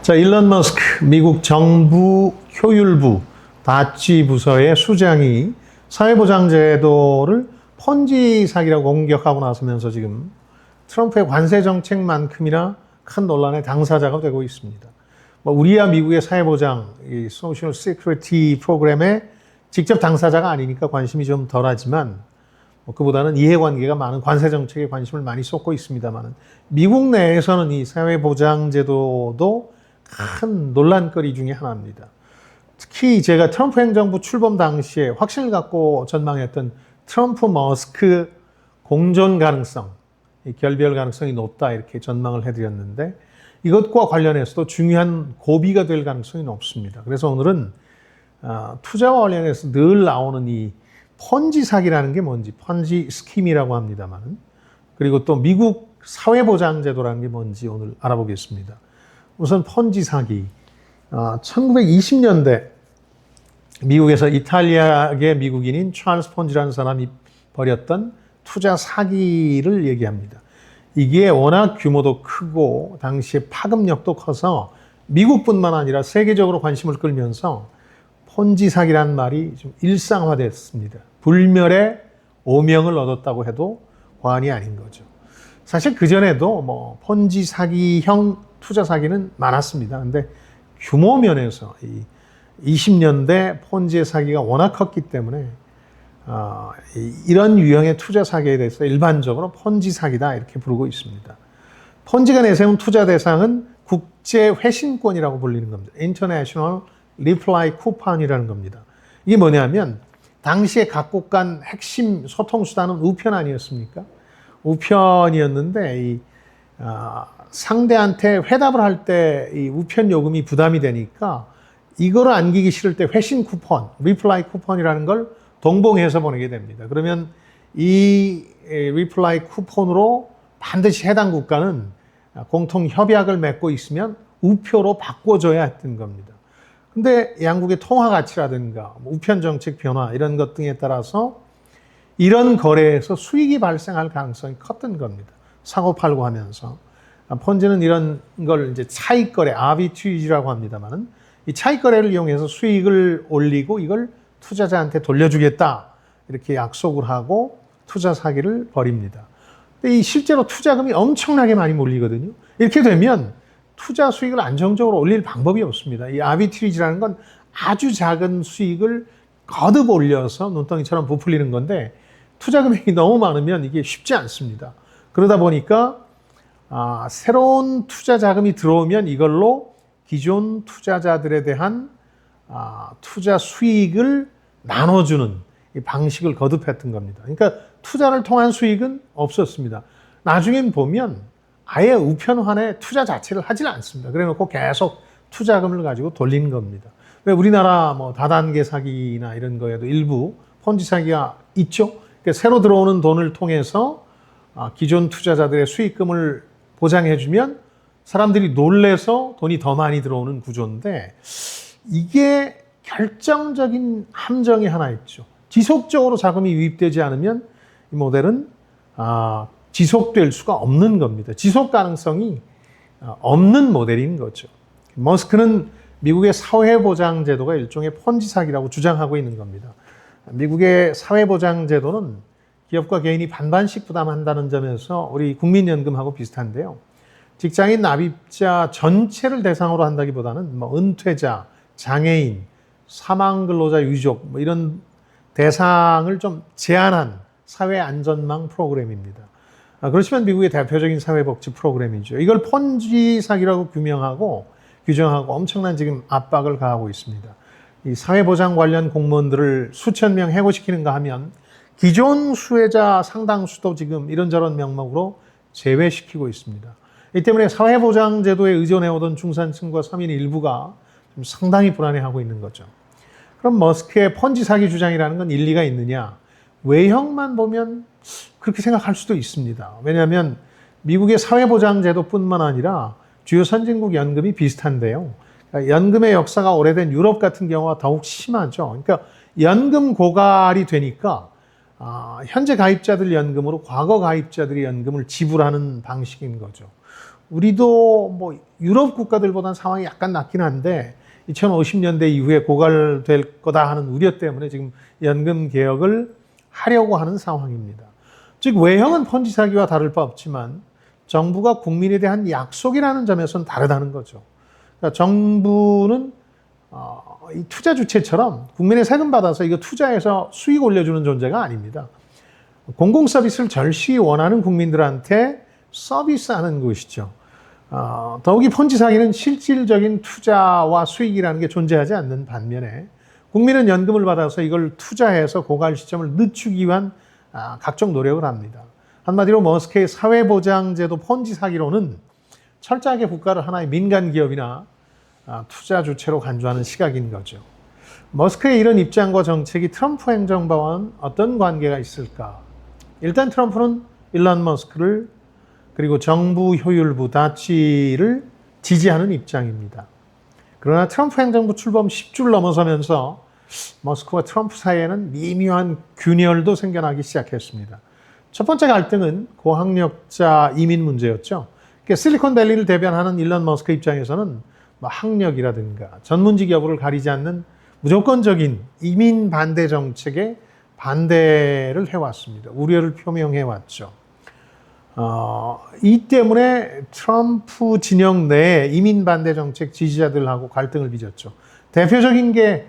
자, 일론 머스크 미국 정부 효율부 다찌 부서의 수장이 사회보장제도를 펀지 사기라고 공격하고 나서면서 지금 트럼프의 관세 정책만큼이나 큰 논란의 당사자가 되고 있습니다. 우리야 미국의 사회보장, 이 소셜 시큐리티 프로그램의 직접 당사자가 아니니까 관심이 좀 덜하지만 그보다는 이해관계가 많은 관세 정책에 관심을 많이 쏟고 있습니다만 미국 내에서는 이 사회보장제도도 큰 논란거리 중에 하나입니다. 특히 제가 트럼프 행정부 출범 당시에 확신을 갖고 전망했던 트럼프 머스크 공존 가능성, 결별 가능성이 높다 이렇게 전망을 해드렸는데 이것과 관련해서도 중요한 고비가 될 가능성이 높습니다. 그래서 오늘은 투자와 관련해서 늘 나오는 이 펀지 사기라는 게 뭔지, 펀지 스킴이라고 합니다만, 그리고 또 미국 사회보장제도라는 게 뭔지 오늘 알아보겠습니다. 우선 펀지 사기. 1920년대 미국에서 이탈리아계 미국인인 찰스 펀지라는 사람이 벌였던 투자 사기를 얘기합니다. 이게 워낙 규모도 크고 당시에 파급력도 커서 미국뿐만 아니라 세계적으로 관심을 끌면서 펀지 사기라는 말이 좀 일상화됐습니다. 불멸의 오명을 얻었다고 해도 과언이 아닌 거죠. 사실 그전에도 펀지 사기형 투자 사기는 많았습니다. 근데 규모 면에서 이 20년대 펀지의 사기가 워낙 컸기 때문에 이런 유형의 투자 사기에 대해서 일반적으로 펀지 사기다 이렇게 부르고 있습니다. 펀지가 내세운 투자 대상은 국제 회신권이라고 불리는 겁니다. International Reply Coupon이라는 겁니다. 이게 뭐냐면 당시에 각국 간 핵심 소통 수단은 우편 아니었습니까? 우편이었는데 상대한테 회답을 할 때 이 우편 요금이 부담이 되니까 이거를 안기기 싫을 때 회신 쿠폰, 리플라이 쿠폰이라는 걸 동봉해서 보내게 됩니다. 그러면 이 리플라이 쿠폰으로 반드시 해당 국가는 공통 협약을 맺고 있으면 우표로 바꿔줘야 했던 겁니다. 근데 양국의 통화 가치라든가 우편 정책 변화 이런 것 등에 따라서 이런 거래에서 수익이 발생할 가능성이 컸던 겁니다. 사고 팔고 하면서. 펀지는 이런 걸 이제 차익 거래, 아비투이지라고 합니다만은 이 차익 거래를 이용해서 수익을 올리고 이걸 투자자한테 돌려주겠다 이렇게 약속을 하고 투자 사기를 벌입니다. 근데 이 실제로 투자금이 엄청나게 많이 몰리거든요. 이렇게 되면 투자 수익을 안정적으로 올릴 방법이 없습니다. 이 아비트리지라는 건 아주 작은 수익을 거듭 올려서 눈덩이처럼 부풀리는 건데 투자 금액이 너무 많으면 이게 쉽지 않습니다. 그러다 보니까 새로운 투자 자금이 들어오면 이걸로 기존 투자자들에 대한 투자 수익을 나눠주는 이 방식을 거듭했던 겁니다. 그러니까 투자를 통한 수익은 없었습니다. 나중엔 보면 아예 우편환에 투자 자체를 하질 않습니다. 그래놓고 계속 투자금을 가지고 돌리는 겁니다. 우리나라 다단계 사기나 이런 거에도 일부 펀지 사기가 있죠. 그러니까 새로 들어오는 돈을 통해서 기존 투자자들의 수익금을 보장해주면 사람들이 놀래서 돈이 더 많이 들어오는 구조인데 이게 결정적인 함정이 하나 있죠. 지속적으로 자금이 유입되지 않으면 이 모델은 지속될 수가 없는 겁니다. 지속 가능성이 없는 모델인 거죠. 머스크는 미국의 사회보장제도가 일종의 펀지 사기라고 주장하고 있는 겁니다. 미국의 사회보장제도는 기업과 개인이 반반씩 부담한다는 점에서 우리 국민연금하고 비슷한데요. 직장인 납입자 전체를 대상으로 한다기보다는 은퇴자, 장애인, 사망근로자 유족 이런 대상을 좀 제한한 사회안전망 프로그램입니다. 그렇지만 미국의 대표적인 사회복지 프로그램이죠. 이걸 펀지 사기라고 규정하고 엄청난 지금 압박을 가하고 있습니다. 이 사회보장 관련 공무원들을 수천 명 해고시키는가 하면 기존 수혜자 상당수도 지금 이런저런 명목으로 제외시키고 있습니다. 이 때문에 사회보장제도에 의존해오던 중산층과 서민 일부가 좀 상당히 불안해하고 있는 거죠. 그럼 머스크의 펀지 사기 주장이라는 건 일리가 있느냐? 외형만 보면 그렇게 생각할 수도 있습니다. 왜냐하면 미국의 사회보장제도뿐만 아니라 주요 선진국 연금이 비슷한데요. 연금의 역사가 오래된 유럽 같은 경우가 더욱 심하죠. 그러니까 연금 고갈이 되니까 현재 가입자들 연금으로 과거 가입자들이 연금을 지불하는 방식인 거죠. 우리도 뭐 유럽 국가들보다는 상황이 약간 낫긴 한데 2050년대 이후에 고갈될 거다 하는 우려 때문에 지금 연금 개혁을 하려고 하는 상황입니다. 즉 외형은 펀지 사기와 다를 바 없지만 정부가 국민에 대한 약속이라는 점에서는 다르다는 거죠. 그러니까 정부는 이 투자 주체처럼 국민의 세금 받아서 이거 투자해서 수익 올려주는 존재가 아닙니다. 공공 서비스를 절실히 원하는 국민들한테 서비스하는 것이죠. 더욱이 펀지 사기는 실질적인 투자와 수익이라는 게 존재하지 않는 반면에 국민은 연금을 받아서 이걸 투자해서 고갈 시점을 늦추기 위한 각종 노력을 합니다. 한마디로 머스크의 사회보장제도 펀지 사기로는 철저하게 국가를 하나의 민간 기업이나 투자 주체로 간주하는 시각인 거죠. 머스크의 이런 입장과 정책이 트럼프 행정부와는 어떤 관계가 있을까? 일단 트럼프는 일론 머스크를 그리고 정부 효율부 다치를 지지하는 입장입니다. 그러나 트럼프 행정부 출범 10주를 넘어서면서 머스크와 트럼프 사이에는 미묘한 균열도 생겨나기 시작했습니다. 첫 번째 갈등은 고학력자 이민 문제였죠. 그러니까 실리콘밸리를 대변하는 일론 머스크 입장에서는 학력이라든가 전문직 여부를 가리지 않는 무조건적인 이민 반대 정책에 반대를 해왔습니다. 우려를 표명해왔죠. 이 때문에 트럼프 진영 내에 이민 반대 정책 지지자들하고 갈등을 빚었죠. 대표적인 게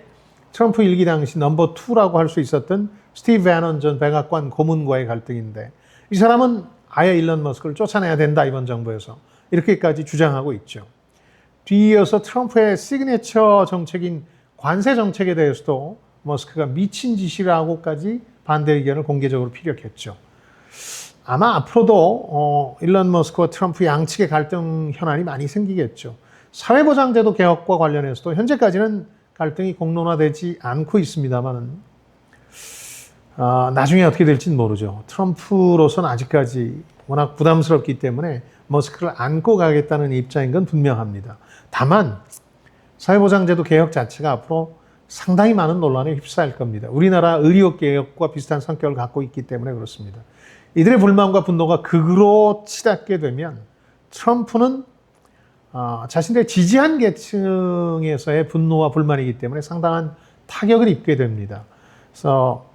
트럼프 일기 당시 넘버 2라고 할 수 있었던 스티브 배넌 전 백악관 고문과의 갈등인데 이 사람은 아예 일론 머스크를 쫓아내야 된다 이번 정부에서 이렇게까지 주장하고 있죠. 뒤이어서 트럼프의 시그니처 정책인 관세 정책에 대해서도 머스크가 미친 짓이라고까지 반대 의견을 공개적으로 피력했죠. 아마 앞으로도 일론 머스크와 트럼프 양측의 갈등 현안이 많이 생기겠죠. 사회보장제도 개혁과 관련해서도 현재까지는 갈등이 공론화되지 않고 있습니다만 나중에 어떻게 될지는 모르죠. 트럼프로서는 아직까지 워낙 부담스럽기 때문에 머스크를 안고 가겠다는 입장인 건 분명합니다. 다만 사회보장제도 개혁 자체가 앞으로 상당히 많은 논란에 휩싸일 겁니다. 우리나라 의료개혁과 비슷한 성격을 갖고 있기 때문에 그렇습니다. 이들의 불만과 분노가 극으로 치닫게 되면 트럼프는 자신들의 지지한 계층에서의 분노와 불만이기 때문에 상당한 타격을 입게 됩니다. 그래서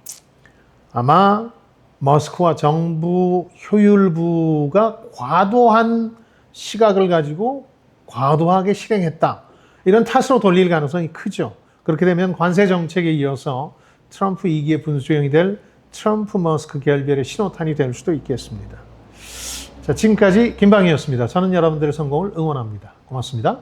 아마 머스크와 정부 효율부가 과도한 시각을 가지고 과도하게 실행했다. 이런 탓으로 돌릴 가능성이 크죠. 그렇게 되면 관세 정책에 이어서 트럼프 2기의 분수령이 될 트럼프 머스크 결별의 신호탄이 될 수도 있겠습니다. 자, 지금까지 김방희였습니다. 저는 여러분들의 성공을 응원합니다. 고맙습니다.